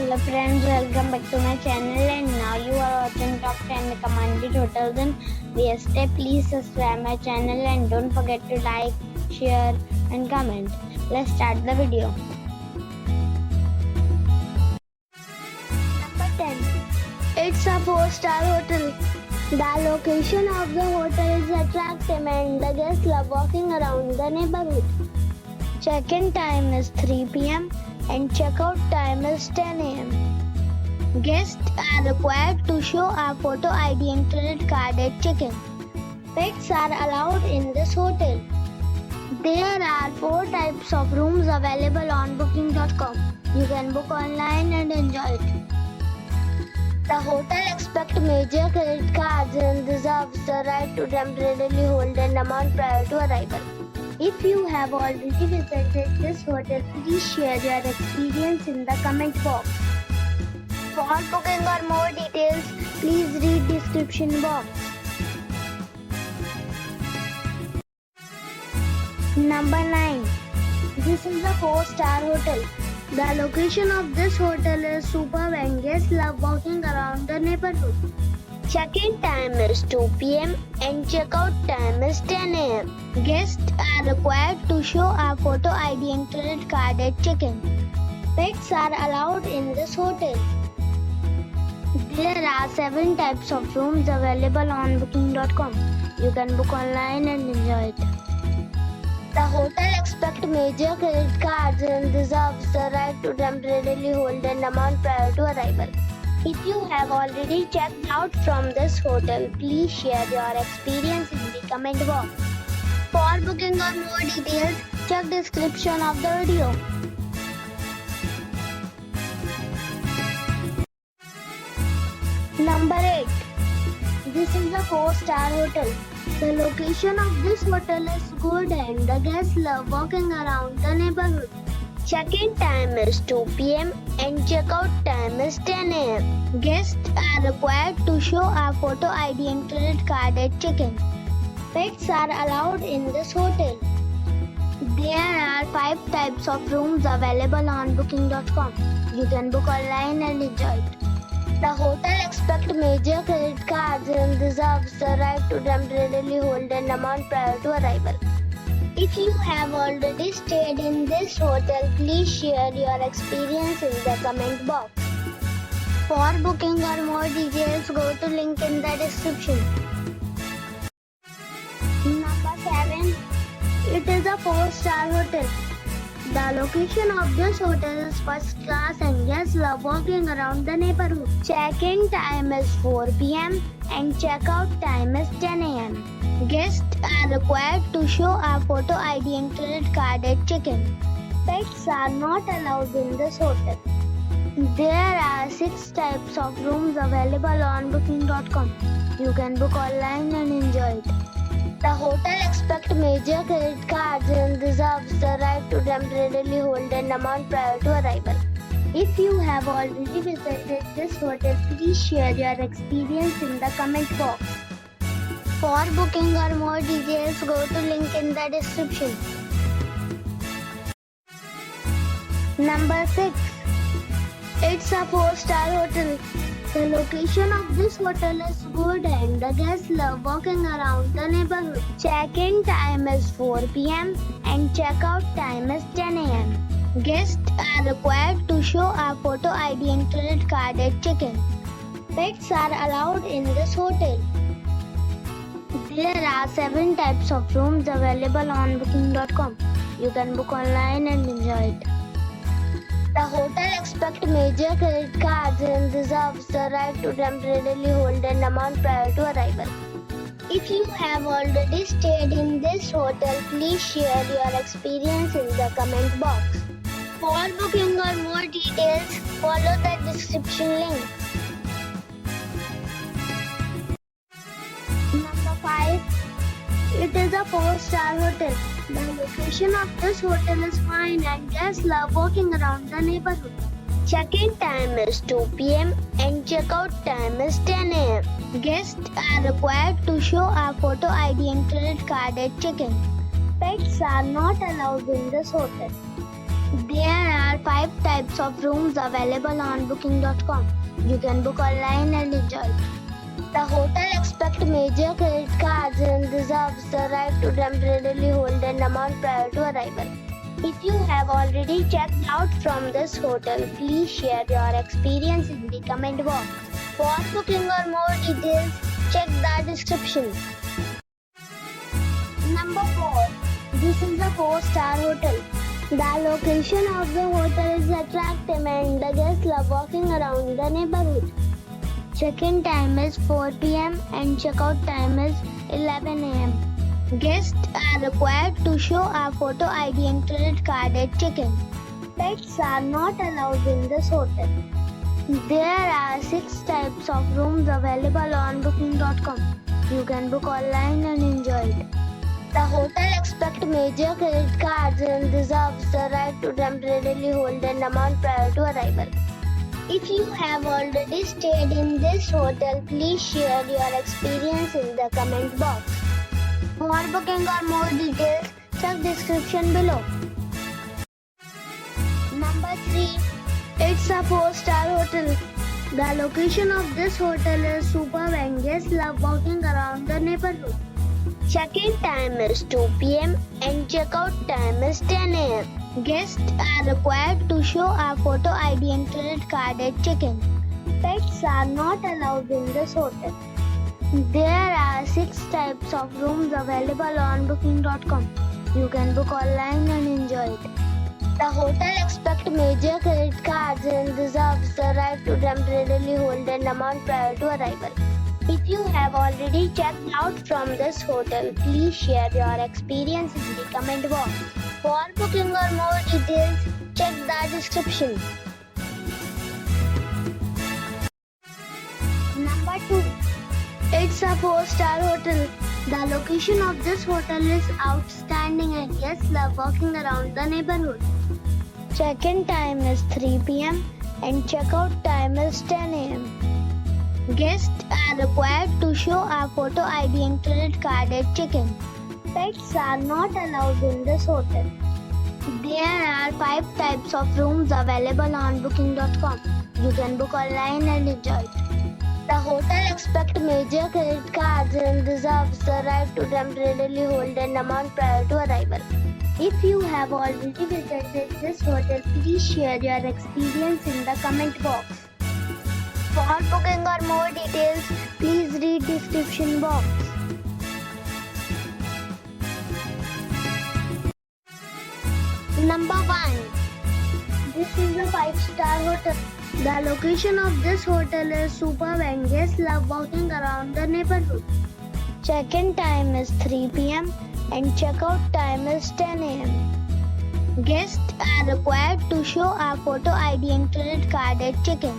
Hello friends, welcome back to my channel, and now you are watching top 10 recommended hotels in Vieste. Please subscribe my channel and don't forget to like, share and comment. Let's start the video. Number 10. It's a 4-star hotel. The location of the hotel is attractive and the guests love walking around the neighborhood. Check-in time is 3 p.m. and check-out time is 10 a.m. Guests are required to show a photo ID and credit card at check-in. Pets are allowed in this hotel. There are 4 types of rooms available on booking.com. You can book online and enjoy it. The hotel expects major credit cards and reserves the right to temporarily hold an amount prior to arrival. If you have already visited this hotel, please share your experience in the comment box. For booking or more details, please read description box. Number 9. This is a 4-star hotel. The location of this hotel is superb and guests love walking around the neighborhood. Check-in time is 2 p.m. and check-out time is 10 a.m. Guests are required to show a photo ID and credit card at check-in. Pets are allowed in this hotel. There are 7 types of rooms available on booking.com. You can book online and enjoy it. The hotel expects major credit cards and reserves the right to temporarily hold an amount prior to arrival. If you have already checked out from this hotel, please share your experience in the comment box. For booking or more details, check description of the video. Number 8. This is a 4-star hotel. The location of this hotel is good and the guests love walking around the neighborhood. Check-in time is 2 p.m. and check-out time is 10 a.m. Guests are required to show a photo ID and credit card at check-in. Pets are allowed in this hotel. There are 5 types of rooms available on booking.com. You can book online and enjoy it. The hotel expects major credit cards and reserves the right to temporarily hold an amount prior to arrival. If you have already stayed in this hotel, please share your experience in the comment box. For booking or more details, go to link in the description. Number 7. It is a 4-star hotel. The location of this hotel is first class and guests love walking around the neighborhood. Check-in time is 4 p.m. and check-out time is 10 a.m. Guests are required to show a photo ID and credit card at check-in. Pets are not allowed in this hotel. There are 6 types of rooms available on booking.com. You can book online and enjoy it. The hotel expects major credit cards and reserves the right to temporarily hold an amount prior to arrival. If you have already visited this hotel, please share your experience in the comment box. For booking or more details, go to link in the description. Number 6. It's a 4-star hotel. The location of this hotel is good and the guests love walking around the neighborhood. Check-in time is 4 p.m. and check-out time is 10 a.m. Guests are required to show a photo ID and credit card at check-in. Pets are allowed in this hotel. There are 7 types of rooms available on booking.com. You can book online and enjoy it. The hotel expects major credit cards and reserves the right to temporarily hold an amount prior to arrival. If you have already stayed in this hotel, please share your experience in the comment box. For booking or more details, follow the description link. Number 5. It is a 4-star hotel. The location of this hotel is fine and guests love walking around the neighborhood. Check-in time is 2 p.m. and check-out time is 10 a.m. Guests are required to show a photo ID and credit card at check-in. Pets are not allowed in this hotel. There are 5 types types of rooms available on booking.com. You can book online and enjoy it. The hotel expects major credit cards and reserves the right to temporarily hold an amount prior to arrival. If you have already checked out from this hotel, please share your experience in the comment box. For booking or more details, check the description. Number 4. This is a 4-star hotel. The location of the hotel is attractive and the guests love walking around the neighborhood. Check-in time is 4 p.m. and check-out time is 11 a.m. Guests are required to show a photo ID and credit card at check-in. Pets are not allowed in this hotel. There are 6 types of rooms available on booking.com. You can book online and enjoy it. The hotel expects major credit cards and reserves the right to temporarily hold an amount prior to arrival. If you have already stayed in this hotel, please share your experience in the comment box. For booking or more details, check description below. Number 3. It's a 4-star hotel. The location of this hotel is superb and guests love walking around the neighborhood. Check-in time is 2 p.m. and check-out time is 10 a.m. Guests are required to show a photo ID and credit card at check-in. Pets are not allowed in this hotel. There are 6 types of rooms available on booking.com. You can book online and enjoy it. The hotel expects major credit cards and reserves the right to temporarily hold an amount prior to arrival. If you have already checked out from this hotel, please share your experience in the comment box. For booking or more details, check the description. Number 2. It's a 4-star hotel. The location of this hotel is outstanding and guests love walking around the neighborhood. Check-in time is 3 p.m. and check-out time is 10 a.m. Guests are required to show a photo ID and credit card at check-in. Pets are not allowed in this hotel. There are 5 types of rooms available on booking.com. You can book online and enjoy it. The hotel expects major credit cards and reserves the right to temporarily hold an amount prior to arrival. If you have already visited this hotel, please share your experience in the comment box. For booking or more details, please read description box. Number 1. This is a 5-star hotel. The location of this hotel is superb and guests love walking around the neighborhood. Check-in time is 3 p.m. and check-out time is 10 a.m. Guests are required to show a photo ID and credit card at check-in.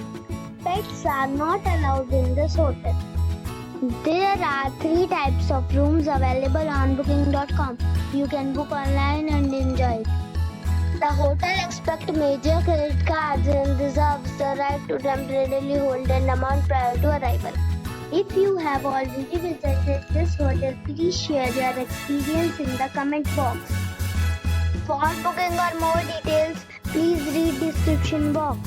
Pets are not allowed in this hotel. There are 3 types of rooms available on booking.com. You can book online and enjoy it. The hotel expects major credit cards and reserves the right to temporarily hold an amount prior to arrival. If you have already visited this hotel, please share your experience in the comment box. For booking or more details, please read description box.